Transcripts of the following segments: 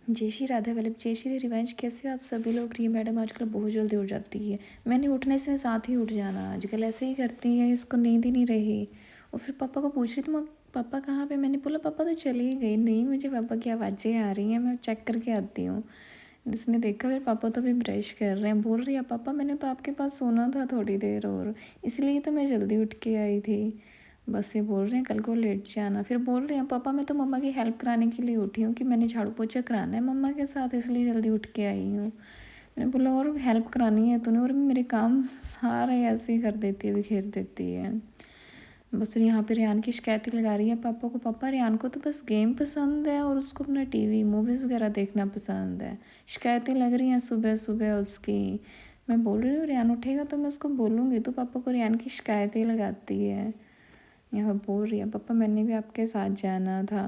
जय श्री राधा वल्लभ, जय श्री रिवेंज। कैसे हो आप सभी लोग? ये मैडम आजकल बहुत जल्दी उठ जाती है। मैंने उठने से साथ ही उठ जाना, आजकल ऐसे ही करती है, इसको नींद ही नहीं रही। और फिर पापा को पूछ रही तुम पापा कहाँ पे? मैंने बोला पापा तो चली गई। नहीं, मुझे पापा की आवाज़ें आ रही हैं, मैं चेक करके आती हूँ। जिसने देखा फिर पापा तो भी ब्रश कर रहे हैं। बोल रही है पापा मैंने तो आपके पास सोना था थोड़ी देर और इसलिए तो मैं जल्दी उठ के आई थी। बस ये बोल रहे हैं कल को लेट जाना। फिर बोल रहे हैं पापा मैं तो मम्मा की हेल्प कराने के लिए उठी हूँ कि मैंने झाड़ू पोछा कराना है मम्मा के साथ, इसलिए जल्दी उठ के आई हूँ। मैंने बोला और हेल्प करानी है तूने? और मेरे काम सारे ऐसे ही कर देती है, बिखेर देती है। बस फिर यहाँ पे रियान की शिकायतें लगा रही है पापा को। पापा रियान को तो बस गेम पसंद है और उसको अपना टीवी मूवीज़ वगैरह देखना पसंद है। शिकायतें लग रही हैं सुबह सुबह उसकी। मैं बोल रही हूँ रियान उठेगा तो मैं उसको बोलूँगी, तो पापा को रियान की शिकायतें लगाती है। यहाँ बोल रही है पापा मैंने भी आपके साथ जाना था।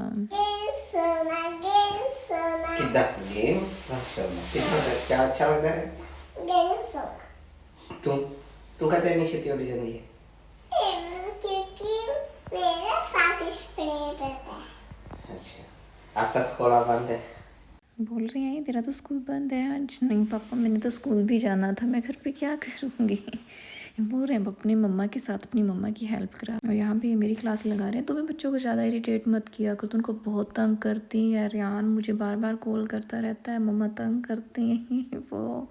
कितना गेम मास्टरना कितना क्या अच्छा लगता है गेम तू तू कहते नहीं शेती वाली जल्दी है क्योंकि मेरा साथ स्प्रे रहता है। अच्छा आता स्कूल बंद है। बोल रही है तेरा तो स्कूल बंद है आज। नहीं पापा मैंने तो स्कूल भी जाना था, मैं घर पे क्या करूँगी। बोल रहे हैं अपनी मम्मा के साथ अपनी मम्मा की हेल्प करा। और यहाँ पे मेरी क्लास लगा रहे हैं। तो मैं बच्चों को ज़्यादा इरिटेट मत किया कर, तो उनको बहुत तंग करती है। रियान मुझे बार बार कॉल करता रहता है, मम्मा तंग करती हैं वो।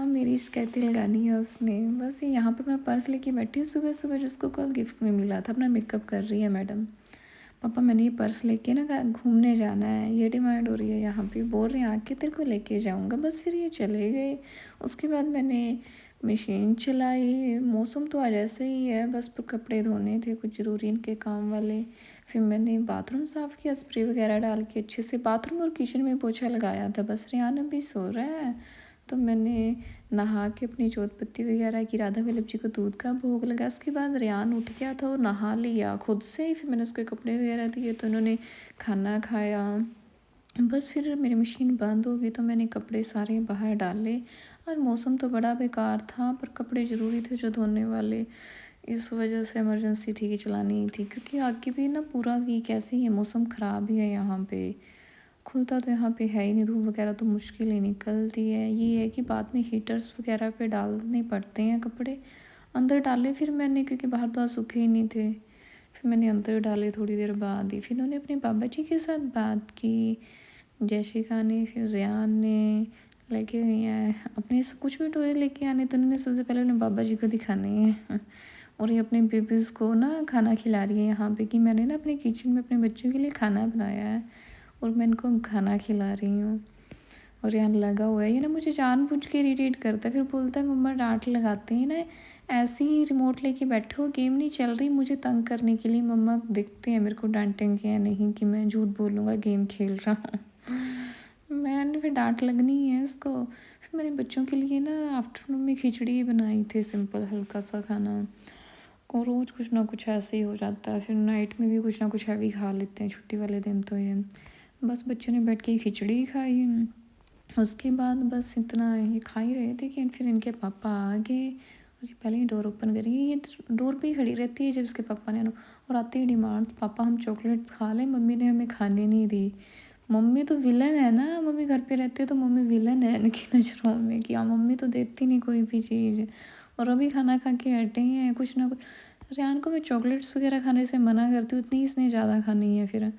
मेरी शिकायतें लगानी है उसने। बस ये यहाँ पे अपना पर्स लेके बैठी हूँ सुबह सुबह, जिसको कल गिफ्ट में मिला था। अपना मेकअप कर रही है मैडम। पापा मैंने ये पर्स लेके ना घूमने जाना है, ये डिमांड हो रही है यहाँ पे। बोल रहे हैं आके तेरे को लेके जाऊँगा। बस फिर ये चले गए। उसके बाद मैंने मशीन चलाई। मौसम तो आज ऐसे ही है, बस पर कपड़े धोने थे कुछ ज़रूरी इनके काम वाले। फिर मैंने बाथरूम साफ़ किया स्प्रे वगैरह डाल के अच्छे से। बाथरूम और किचन में पोछा लगाया था। बस रियान अभी सो रहा है तो मैंने नहा के अपनी जोत पत्ती वगैरह की, राधा वल्लभ जी को दूध का भोग लगा। उसके बाद रियान उठ गया था और नहा लिया खुद से ही। फिर मैंने उसके कपड़े वगैरह दिए तो उन्होंने खाना खाया। बस फिर मेरी मशीन बंद हो गई तो मैंने कपड़े सारे बाहर डाले। और मौसम तो बड़ा बेकार था पर कपड़े ज़रूरी थे जो धोने वाले, इस वजह से इमरजेंसी थी कि चलानी ही थी। क्योंकि आगे भी ना पूरा वीक ऐसे ही है, मौसम ख़राब ही है यहाँ पे। खुलता तो यहाँ पे है ही नहीं, धूप वगैरह तो मुश्किल ही निकलती है। ये है कि बाद में हीटर्स वगैरह पे डालने पड़ते हैं कपड़े। अंदर डाले फिर मैंने, क्योंकि बाहर तो आज सूखे ही नहीं थे। फिर मैंने अंदर डाले थोड़ी देर बाद ही। फिर उन्होंने अपने बाबा जी के साथ बात की, जयशिका ने, फिर रियान ने। लगे हुए हैं अपने से कुछ भी टॉय लेके आने तो उन्होंने सबसे पहले उन्हें बाबा जी को दिखाने हैं। और ये अपने बेबीज़ को ना खाना खिला रही है यहाँ पे, कि मैंने ना अपने किचन में अपने बच्चों के लिए खाना बनाया है और मैं इनको खाना खिला रही हूँ। और यहाँ लगा हुआ है, ये ना मुझे जानबूझ के इरिटेट करता है। फिर बोलता है मम्मा डांट लगाते हैं ना, ऐसे ही रिमोट लेके बैठो, गेम नहीं चल रही, मुझे तंग करने के लिए। मम्मा देखते हैं मेरे को डांटेंगे या नहीं कि मैं झूठ बोलूँगा गेम खेल रहा हूँ। मैंने फिर डांट लगनी है इसको। फिर मैंने बच्चों के लिए ना आफ्टरनून में खिचड़ी बनाई थी, सिंपल हल्का सा खाना। को रोज़ कुछ ना कुछ ऐसे ही हो जाता है। फिर नाइट में भी कुछ ना कुछ हैवी खा लेते हैं छुट्टी वाले दिन तो। ये बस बच्चों ने बैठ के खिचड़ी खाई। उसके बाद बस इतना ये खा ही रहे थे कि फिर इनके पापा आ गए और ये पहले ही डोर ओपन करी। ये डोर पे ही खड़ी रहती है जब इसके पापा ने, और आते ही डिमांड, पापा हम चॉकलेट खा लें, मम्मी ने हमें खाने नहीं दी। मम्मी तो विलन है ना, मम्मी घर पे रहती है तो मम्मी विलन है इनकी नज़रों में, कि हाँ मम्मी तो देती नहीं कोई भी चीज़। और अभी खाना खा के हटे हैं कुछ ना कुछ। रियान को मैं चॉकलेट्स वगैरह खाने से मना करती हूँ, इतनी इसने ज़्यादा खानी है फिर।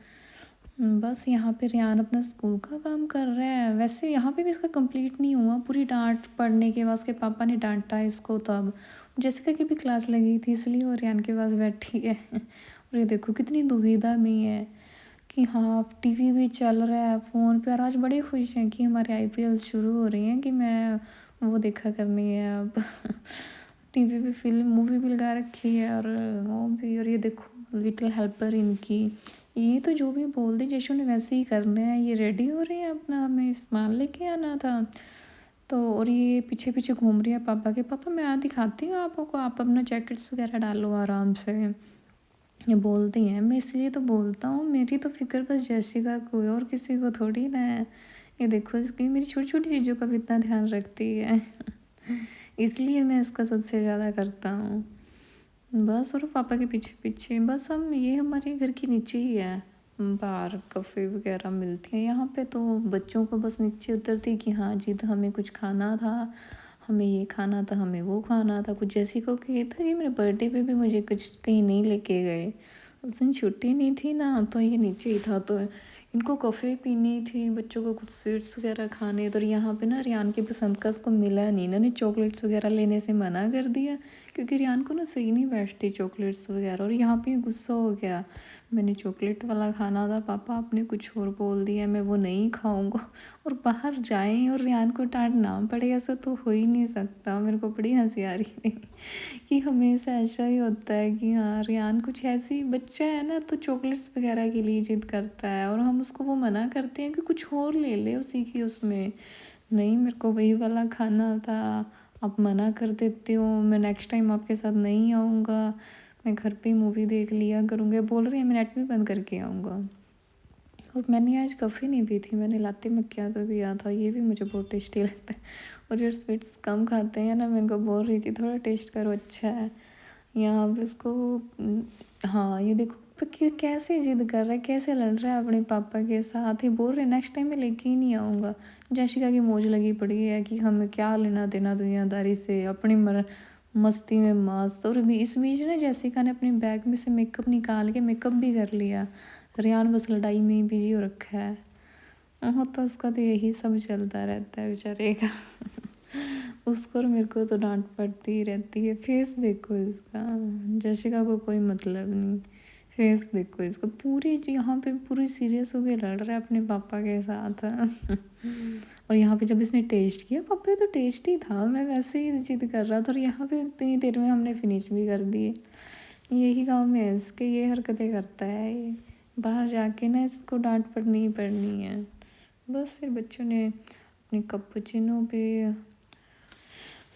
बस यहाँ पे रियान अपना स्कूल का काम कर रहा है। वैसे यहाँ पे भी इसका कंप्लीट नहीं हुआ, पूरी डांट पड़ने के बाद उसके पापा ने डांटा इसको तब। जैसिका की भी क्लास लगी थी इसलिए वो रियान के पास बैठी है। और ये देखो कितनी दुविधा में है कि हाँ टीवी भी चल रहा है फ़ोन पे। और आज बड़े खुश हैं कि हमारे आईपीएल शुरू हो रही हैं, कि मैं वो देखा करनी है अब। टीवी पे फिल्म मूवी भी लगा रखी है और वो भी। और ये देखो लिटिल हेल्पर इनकी, ये तो जो भी बोल दे जैशु ने वैसे ही करना है। ये रेडी हो रही है अपना, हमें सामान लेके आना था तो। और ये पीछे पीछे घूम रही है पापा के। पापा मैं दिखाती हूँ आपको, आप अपना जैकेट्स वगैरह डालो आराम से। ये बोलती हैं, मैं इसलिए तो बोलता हूँ, मेरी तो फिक्र बस जैशिका को है और किसी को थोड़ी ना है। ये देखो इसकी मेरी छोटी छोटी चीज़ों का भी इतना ध्यान रखती है। इसलिए मैं इसका सबसे ज़्यादा करता हूँ। बस और पापा के पीछे पीछे बस हम, ये हमारे घर के नीचे ही है बाहर कफ़े वगैरह मिलती हैं यहाँ पे, तो बच्चों को बस नीचे उतरती कि हाँ जिद हमें कुछ खाना था, हमें ये खाना था, हमें वो खाना था। कुछ जैसी को ये था कि मेरे बर्थडे पे भी मुझे कुछ कहीं नहीं लेके गए, उस दिन छुट्टी नहीं थी ना, तो ये नीचे ही था। तो इनको कॉफ़ी पीनी थी, बच्चों को कुछ स्वीट्स वगैरह खाने, तो यहाँ पे ना रियान की पसंद का उसको मिला नहीं, इन्होंने चॉकलेट्स वगैरह लेने से मना कर दिया क्योंकि रियान को ना सही नहीं बैठती चॉकलेट्स वगैरह। और यहाँ पे गुस्सा हो गया, मैंने चॉकलेट वाला खाना था, पापा आपने कुछ और बोल दिया, मैं वो नहीं खाऊंगा। और बाहर जाएं और रियान को डांटना पड़े, ऐसा तो हो ही नहीं सकता। मेरे को बड़ी हंसी आ रही थी कि हमेशा ऐसा ही होता है कि हाँ रियान कुछ ऐसी बच्चा है ना, तो चॉकलेट्स वगैरह के लिए जिद करता है और हम उसको वो मना करते हैं कि कुछ और ले ले उसी की उसमें। नहीं, मेरे को वही वाला खाना था, आप मना कर देते हो, मैं नेक्स्ट टाइम आपके साथ नहीं आऊँगा, मैं घर पे ही मूवी देख लिया करूँगा। बोल रही है मैं नेट भी बंद करके आऊँगा। और मैंने आज कॉफ़ी नहीं पी थी, मैंने लाते मक्यातो पिया था, ये भी मुझे बहुत टेस्टी लगता है। और जो स्वीट्स कम खाते हैं ना, मैं इनको बोल रही थी थोड़ा टेस्ट करो, अच्छा है। यहाँ पे इसको हाँ ये देखो कि कैसे जिद कर रहा है, कैसे लड़ रहा है अपने पापा के साथ। ही बोल रहे नेक्स्ट टाइम मैं लेके ही नहीं आऊँगा। जैशिका की मौज लगी पड़ी है कि हमें क्या लेना देना दुनियादारी से, अपनी मस्ती में मस्त। और भी इस बीच ना जैसिका ने अपने बैग में से मेकअप निकाल के मेकअप भी कर लिया। रियान बस लड़ाई में ही बिजी हो रखा है। हाँ तो उसका तो यही सब चलता रहता है बेचारे का उसको और मेरे को तो डांट पड़ती ही रहती है। फेस देखो इसका, जैशिका को कोई मतलब नहीं, फेस देखो इसका, पूरी यहाँ पे पूरी सीरियस होके लड़ रहा है अपने पापा के साथ और यहाँ पे जब इसने टेस्ट किया, पापा तो टेस्टी था, मैं वैसे ही जिद कर रहा था, और यहाँ पे इतनी देर में हमने फिनिश भी कर दिए। यही गाँव में है इसके, ये हरकतें करता है ये। बाहर जाके ना इसको डांट पड़नी ही पड़नी है। बस फिर बच्चों ने अपने कैपुचिनो पे,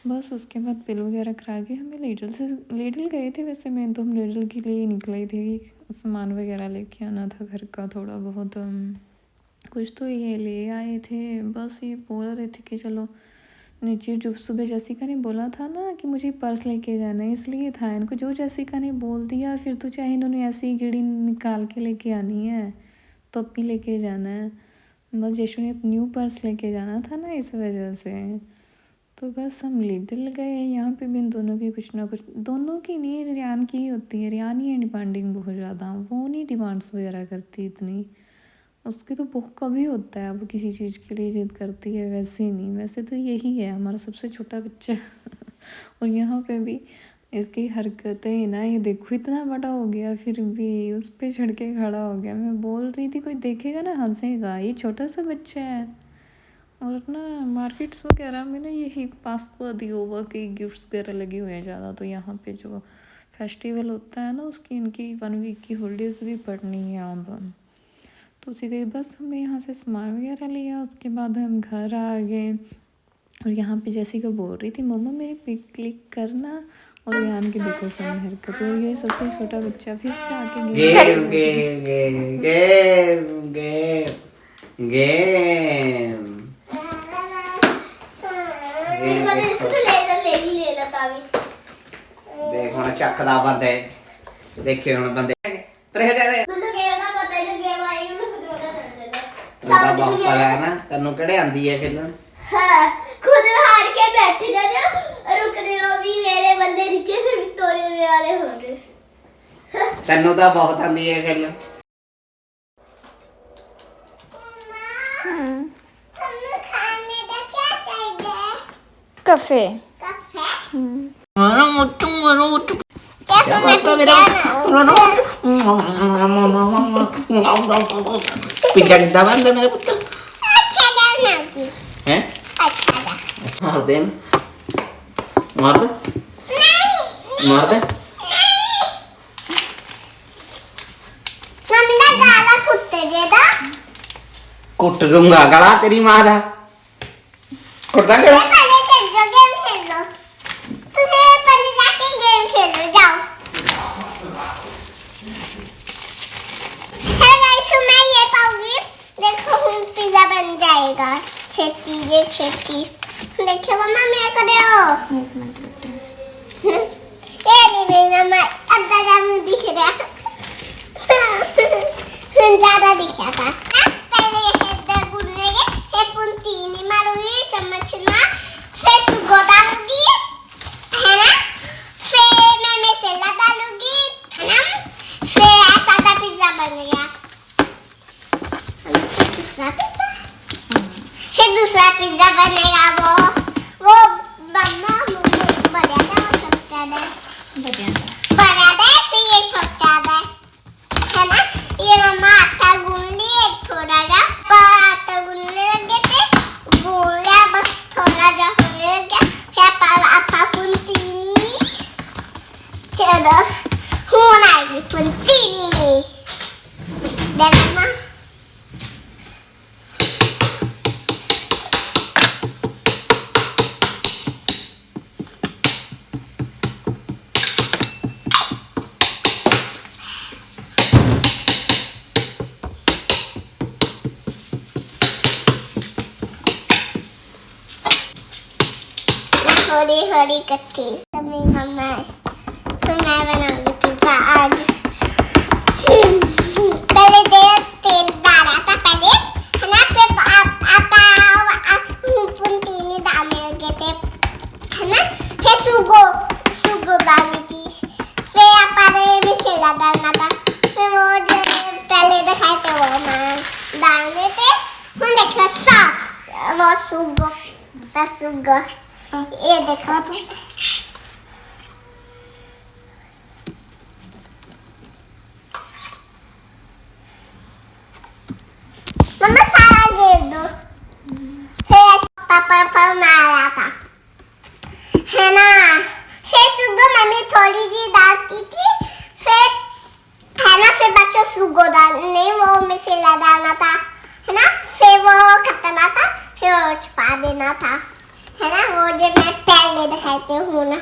बस उसके बाद बिल वगैरह करा के हमें लेडल गए थे। वैसे मैं तो हम लेडल के लिए निकले थे कि सामान वगैरह लेके आना था घर का थोड़ा बहुत, कुछ तो ये ले आए थे। बस ये बोल रहे थे कि चलो नीचे, जो सुबह जैसिका ने बोला था ना कि मुझे पर्स लेके जाना है, इसलिए था इनको, जो जैसिका ने बोल दिया फिर तो चाहे इन्होंने ऐसी ही गिड़ी निकाल के लेके आनी है तो अब भी लेके जाना है। बस जैशु ने न्यू पर्स लेके जाना था ना, इस वजह से। तो बस हम लिटिल गए। यहाँ पे भी इन दोनों की कुछ ना कुछ, दोनों की नहीं रियान की ही होती है, रियान ही है डिमांडिंग बहुत ज़्यादा, वो नहीं डिमांड्स वगैरह करती इतनी, उसकी तो बहुत कभी होता है वो किसी चीज़ के लिए जिद करती है, वैसे ही नहीं। वैसे तो यही है हमारा सबसे छोटा बच्चा और यहाँ पे भी इसकी हरकतें ना, ये देखो इतना बड़ा हो गया फिर भी उस पर चढ़ के खड़ा हो गया। मैं बोल रही थी कोई देखेगा ना हंसेगा, ये छोटा सा बच्चा है। और ना मार्केट्स वगैरह में ना यही पास्ता दियोवा के गिफ्ट्स वगैरह लगे हुए हैं ज़्यादा, तो यहाँ पे जो फेस्टिवल होता है ना उसकी इनकी 1 वीक की हॉलीडेज़ भी पड़नी है अब, तो उसी के बस हमने यहाँ से सामान वगैरह लिया। उसके बाद हम घर आ गए और यहाँ पे जैसिका बोल रही थी मम्मा मेरी पिक क्लिक करना, और रियान की देखो फनी हरकत। और ये सबसे छोटा बच्चा फिर से आके game game game game game game देख ਹੁਣ ਚੱਕਦਾ ਬੰਦੇ ਦੇਖੇ ਹੁਣ ਬੰਦੇ ਪਰੇ ਜਾ ਰੇ ਮੈਨੂੰ ਗੇਮ ਦਾ ਪਤਾ ਹੀ ਗੇਮ ਆਈ ਉਹਨੂੰ ਖੁਦ ਬਤਾ ਸਕਦੇ ਨੇ ਸਭ ਬਹੁਤ ਪਤਾ ਹੈ ਨਾ ਤੈਨੂੰ ਕਿਹੜੇ ਆਂਦੀ ਹੈ ਖੇਲਣ ਹਾਂ खुद हार के बैठ जा रुक दे भी मेरे बंदे नीचे फिर विक्टोरिया वाले हो रहे तन्नू तो बहुत आंदी है खेलण कफे मारो मोटू क्या बात है मेरा पिज्जा कितना बंद है मेरे पुत्र अच्छा करना की हैं अच्छा मार दे मार दे नहीं मार दे मम्मी का गाला कुत्ते दे दा कुट दूंगा गला तेरी मां दा कुटदा गला छेती ये छेती देखिए मम्मा मैं कर रहे हो ये नहीं मेरा मैं अद्दा जामू दिख रहा ज्यादा दिखा था पहले इधर गुनेगे फिर पुंतीनी मारूंगी चम्मच ना फिर सुगो डालूंगी है ना फिर मैं मसाला डालूंगी है ना फिर ऐसा का पिज्जा बन गया फिर दूसरा पिज्जा बनेगा वो मम्मा बढ़िया था वो छोटा था बड़ा था फिर ये छोटा था है ना ये मम्मा आटा गूंद लिए थोड़ा जा आटा गूंदने लगे थे गूंद लिया बस थोड़ा जा होने लग गया फिर आपा पुंतीनी चलो होना है पुंतीनी दे मम्मा हरी हरी कट्टी तो मेरी मम्मा तो मैं बनाऊंगी पिज्जा आज पहले तेल डाला था पहले है ना फिर आटा पुंतीनी डालने लगे थे है ना फिर सुगो डालनी थी फिर आपने मसाला डालना था फिर वो जो पहले दिखाए थे वो मैं डालने थे हम देखा साफ वो सुगो ये देखो मम्मा सारा दे दो फिर पापा मारा था है ना फिर सुगो मम्मी थोड़ी जी डालती थी फिर है ना फिर बच्चों सुगो डालने वो मसाला डालना था है ना फिर वो खतना था फिर वो छुपा देना था है ना वो जो मैं पहले दिखाती हूँ ना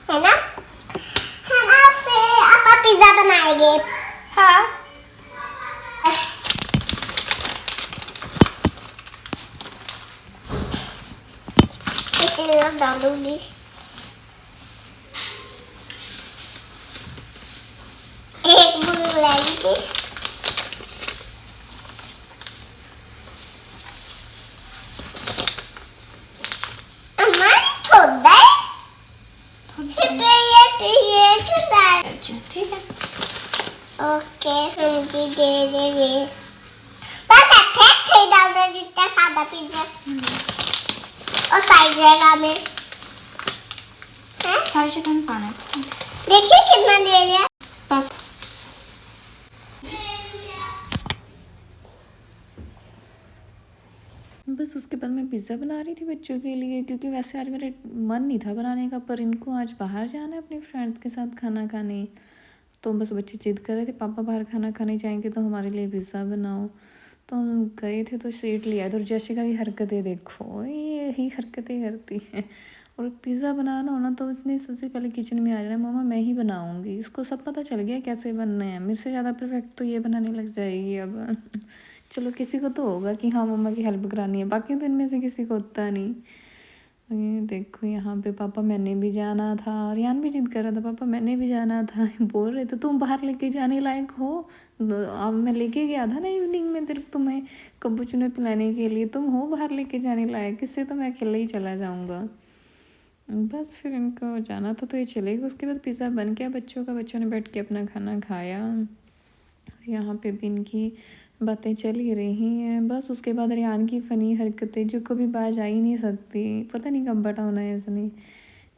है ना फिर आप पिज्जा बनाएंगे हाँ इसलिए डालूंगी एक बूंद लगेगी ठीक है ओके हम दे बस ऐसे डाल दो जितना सादा पिज्जा और साइड जगह में सारी चिकन पाना है देखिए कितना ले लिया बस बस उसके बाद मैं पिज़्ज़ा बना रही थी बच्चों के लिए क्योंकि वैसे आज मेरा मन नहीं था बनाने का पर इनको आज बाहर जाना है अपने फ्रेंड्स के साथ खाना खाने तो बस बच्चे जिद कर रहे थे पापा बाहर खाना खाने जाएंगे तो हमारे लिए पिज़्ज़ा बनाओ तो हम गए थे तो सीट लिया तो जैसिका की हरकतें देखो ये यही हरकतें करती हैं और पिज़्ज़ा बनाना हो ना तो उसने सबसे पहले किचन में आ जाना मम्मा मैं ही बनाऊँगी इसको सब पता चल गया कैसे बनने हैं मेरे से ज़्यादा परफेक्ट तो ये बनाने लग जाएगी अब चलो किसी को तो होगा कि हाँ मम्मा की हेल्प करानी है बाकी तो इनमें से किसी को होता नहीं ये देखो यहाँ पे पापा मैंने भी जाना था रियान भी जिद कर रहा था पापा मैंने भी जाना था बोल रहे थे तुम बाहर लेके जाने लायक हो अब मैं लेके गया था ना इवनिंग में तेरे तुम्हें कब्बूचूने पिलाने के लिए तुम हो बाहर लेके जाने लायक इससे तो मैं अकेले ही चला जाऊँगा बस फिर इनको जाना था तो ये चले गए उसके बाद पिज़्ज़ा बन गया बच्चों ने बैठ के अपना खाना खाया और यहाँ पे भी इनकी बातें चल ही रही हैं बस उसके बाद रियान की फ़नी हरकतें जो कभी बाज आ ही नहीं सकती पता नहीं कब बटा होना है इसने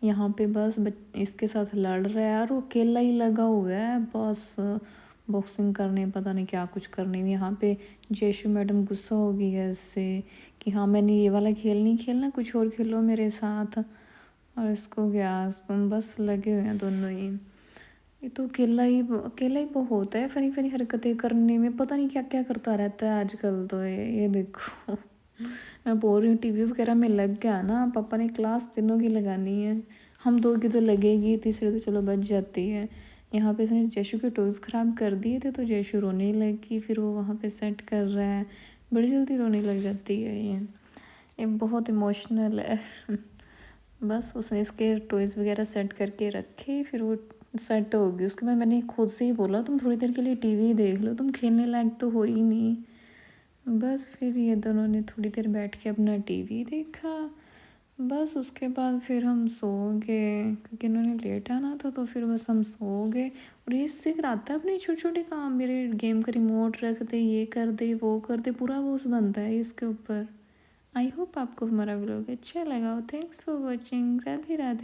यहाँ पे बस इसके साथ लड़ रहा है और वो अकेला ही लगा हुआ है बस बॉक्सिंग करने पता नहीं क्या कुछ करने में यहाँ पे जयशु मैडम गुस्सा हो गई है इससे कि हाँ मैंने ये वाला खेल नहीं खेलना कुछ और खेलो मेरे साथ और इसको क्या बस लगे हुए हैं दोनों ही ये तो अकेला ही बहुत है फनी फनी हरकतें करने में पता नहीं क्या क्या करता रहता है आजकल तो ये देखो मैं बोल रही हूँ टीवी वगैरह में लग गया ना पापा ने क्लास तीनों की लगानी है हम दो की तो लगेगी तीसरे तो चलो बच जाती है यहाँ पे इसने जयशु के टॉयज़ ख़राब कर दिए थे तो जयशु रोने लगी फिर वो वहाँ पे सेट कर रहा है बड़ी जल्दी रोने लग जाती है ये बहुत इमोशनल है बस उसने इसके टॉयज़ वगैरह सेट करके रखे फिर वो सेट होगी। उसके बाद मैंने खुद से ही बोला तुम थोड़ी देर के लिए टीवी देख लो, तुम खेलने लायक तो हो ही नहीं। बस फिर ये दोनों ने थोड़ी देर बैठ के अपना टीवी देखा। बस उसके बाद फिर हम सो गए क्योंकि इन्होंने लेट आना था, तो फिर बस हम सो गए। और ये इससे कराता है अपने छोटे छोटे काम, मेरे गेम का रिमोट रख दे, ये कर दे, वो कर दे, पूरा बॉस बनता है इसके ऊपर। आई होप आपको हमारा व्लॉग अच्छा लगा हो। Thanks for watching. Radhe Radhe.